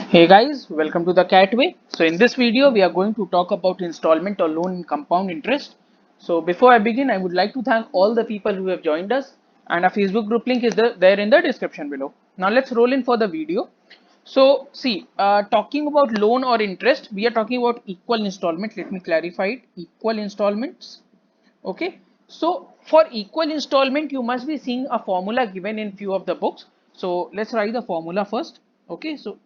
Hey guys, welcome to the Catway. So in this video, we are going to talk about installment or loan and compound interest. So before I begin, I would like to thank all the people who have joined us, and our Facebook group link is there in the description below. Now let's roll in for the video. So see, talking about loan or interest, we are talking about equal installment. Let me clarify it. Equal installments. Okay. So for equal installment, you must be seeing a formula given in few of the books. So let's write the formula first. Okay. So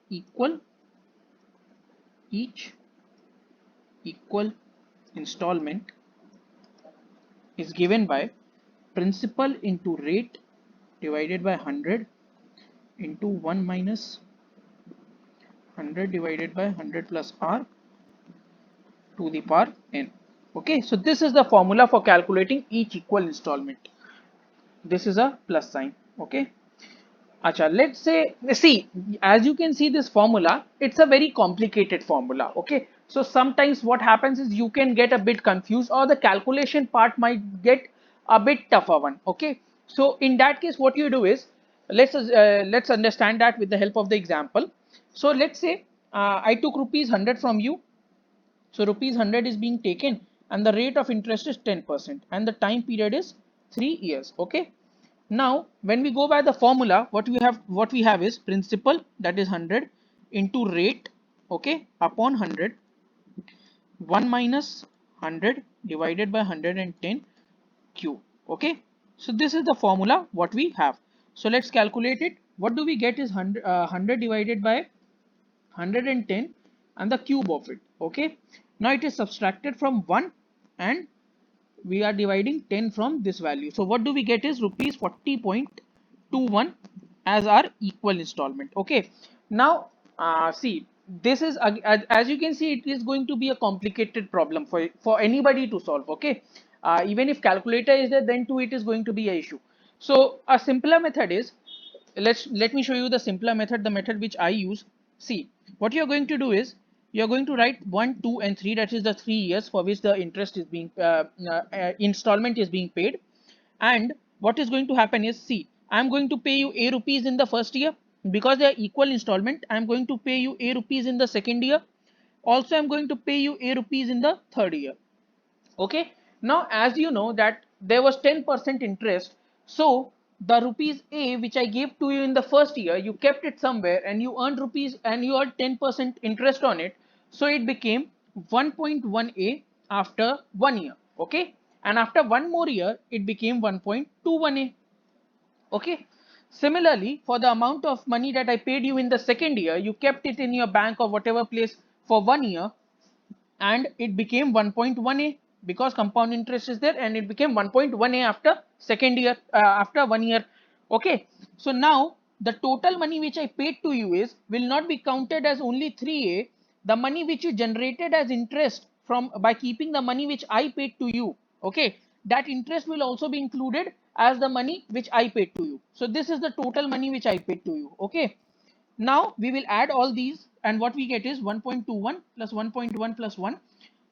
each equal installment is given by principal into rate divided by 100 into 1 minus 100 divided by 100 plus r to the power n. Okay, so this is the formula for calculating each equal installment. This is a plus sign. Okay. Acha, let's say, see, as you can see this formula, it's a very complicated formula. Okay. So sometimes what happens is you can get a bit confused or the calculation part might get a bit tougher one. Okay. So in that case, what you do is, let's understand that with the help of the example. So let's say I took rupees 100 from you. So rupees 100 is being taken and the rate of interest is 10% and the time period is 3 years. Okay. Now, when we go by the formula, what we have is principal, that is 100, into rate, okay, upon 100, 1 minus 100 divided by 110 q. Okay, so this is the formula what we have. So let's calculate it. What do we get is 100 divided by 110 and the cube of it. Okay, now it is subtracted from 1 and we are dividing 10 from this value. So what do we get is rupees 40.21 as our equal installment. Okay. Now see, this is as you can see, it is going to be a complicated problem for anybody to solve. Okay. Even if calculator is there, then too it is going to be a issue. So a simpler method is, let me show you the simpler method, the method which I use. See, what you're going to do is you're going to write 1, 2 and 3, that is the 3 years for which the interest is being installment is being paid. And what is going to happen is, see, I'm going to pay you a rupees in the first year because they are equal installment. I'm going to pay you a rupees in the second year. Also, I'm going to pay you a rupees in the third year. Okay. Now, as you know that there was 10% interest, so the rupees a which I gave to you in the first year, you kept it somewhere and you earned rupees and you earned 10% interest on it, so it became 1.1 a after 1 year. Okay, and after one more year it became 1.21 a. Okay. Similarly, for the amount of money that I paid you in the second year, you kept it in your bank or whatever place for 1 year, and it became 1.1a because compound interest is there, and it became 1.1a after second year, after 1 year. Okay, so now the total money which I paid to you is will not be counted as only 3a. The money which you generated as interest from by keeping the money which I paid to you, okay, that interest will also be included as the money which I paid to you. So this is the total money which I paid to you. Okay, now we will add all these, and what we get is 1.21 plus 1.1 plus 1.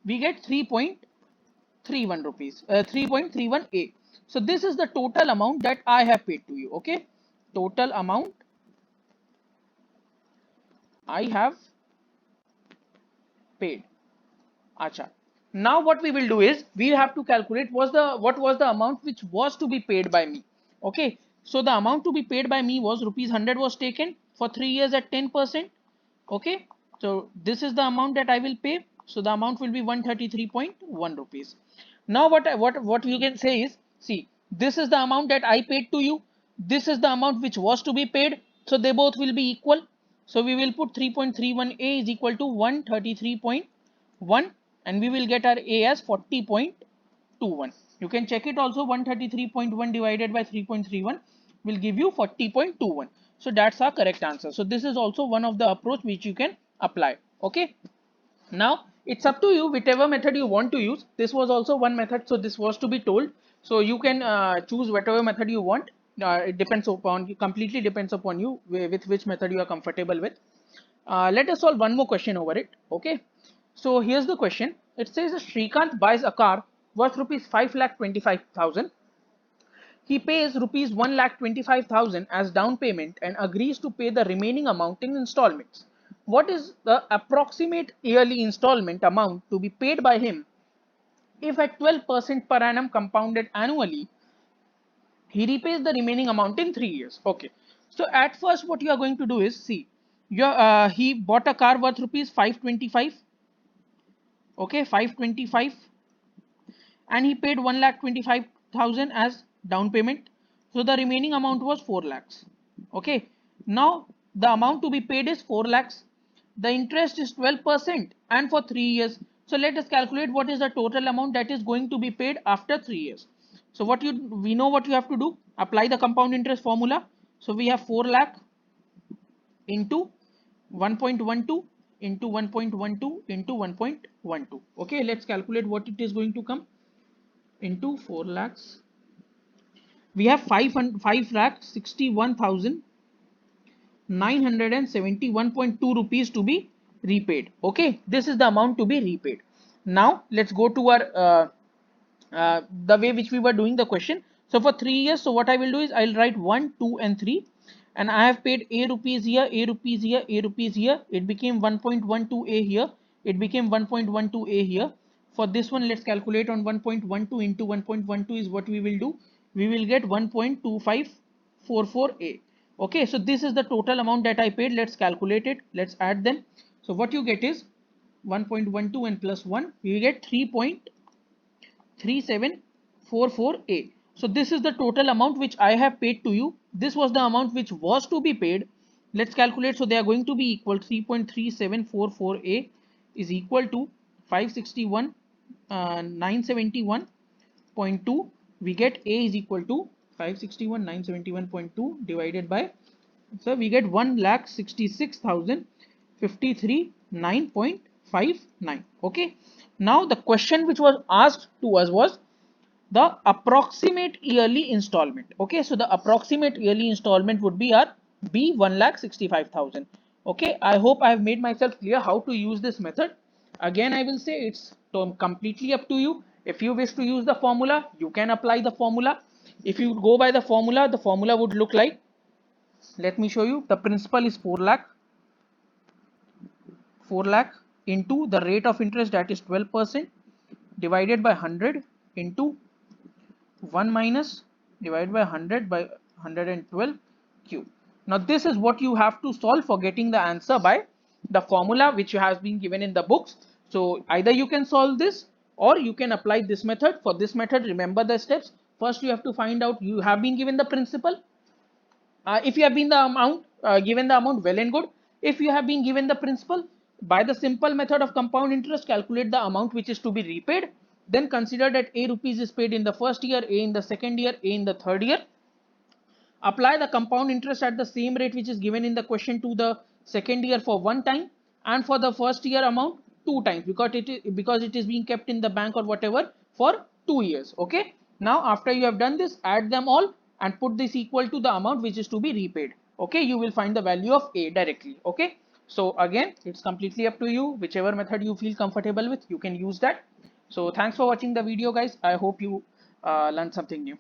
We get 3.31 rupees, 3.31a. So this is the total amount that I have paid to you. Okay, total amount I have paid. Acha. Now what we will do is we have to calculate what was the amount which was to be paid by me. Okay, so the amount to be paid by me was rupees 100 was taken for 3 years at 10%. Okay, so this is the amount that I will pay. So the amount will be 133.1 rupees. Now what you can say is, see, this is the amount that I paid to you. This is the amount which was to be paid. So they both will be equal. So we will put 3.31a is equal to 133.1, and we will get our a as 40.21. You can check it also. 133.1 divided by 3.31 will give you 40.21. So that's our correct answer. So this is also one of the approach which you can apply. Okay. Now it's up to you whichever method you want to use. This was also one method, so this was to be told. So you can choose whatever method you want. It depends upon you, completely depends upon you with which method you are comfortable with. Let us solve one more question over it. Okay. So here's the question. It says Shrikant buys a car worth rupees 5,25,000. He pays rupees 1,25,000 as down payment and agrees to pay the remaining amount in installments. what is the approximate yearly installment amount to be paid by him if at 12% per annum compounded annually he repays the remaining amount in 3 years. Okay, so at first what you are going to do is, see, he bought a car worth rupees 525. Okay, 525, and he paid 1,25,000 as down payment, so the remaining amount was 4 lakhs. Okay, now the amount to be paid is 4 lakhs, the interest is 12% and for 3 years. So let us calculate what is the total amount that is going to be paid after 3 years. So we know what you have to do, apply the compound interest formula. So we have 4 lakh into 1.12 into 1.12 into 1.12. Okay, let's calculate what it is going to come into 4 lakhs. We have 5 lakh 61,971.2 rupees to be repaid. Okay, this is the amount to be repaid. Now let's go to our the way which we were doing the question. So for 3 years, so what I will do is I'll write 1, 2 and 3, and I have paid a rupees here, a rupees here, a rupees here. It became 1.12a here, it became 1.12a here. For this one, let's calculate on 1.12 into 1.12 is what we will do. We will get 1.2544a. Okay, so this is the total amount that I paid. Let's calculate it, let's add them. So what you get is 1.12 and plus 1, we get 3.3744a. So this is the total amount which I have paid to you. This was the amount which was to be paid. Let's calculate. So they are going to be equal. 3.3744a is equal to 561 971.2. We get a is equal to 561 971.2 divided by, so we get 1,66,053 Okay, now the question which was asked to us was the approximate yearly installment. Okay, so the approximate yearly installment would be our B, 1,65,000. Okay, I hope I have made myself clear how to use this method. Again, I will say it's completely up to you. If you wish to use the formula, you can apply the formula. If you go by the formula would look like, let me show you. The principal is 4 lakh, 4 lakh into the rate of interest, that is 12%, divided by 100 into 1 minus divided by 100 by 112 cube. Now this is what you have to solve for getting the answer by the formula which has been given in the books. So either you can solve this or you can apply this method. For this method, remember the steps. First you have to find out, you have been given the principal. If you have been the amount given the amount, well and good. If you have been given the principal, by the simple method of compound interest, calculate the amount which is to be repaid. Then consider that a rupees is paid in the first year, a in the second year, a in the third year. Apply the compound interest at the same rate which is given in the question to the second year for one time, and for the first year amount 2 times, because it is being kept in the bank or whatever for 2 years. Okay, now after you have done this, add them all and put this equal to the amount which is to be repaid. Okay, you will find the value of a directly. Okay, so again, it's completely up to you. Whichever method you feel comfortable with, you can use that. So thanks for watching the video, guys. I hope you learned something new.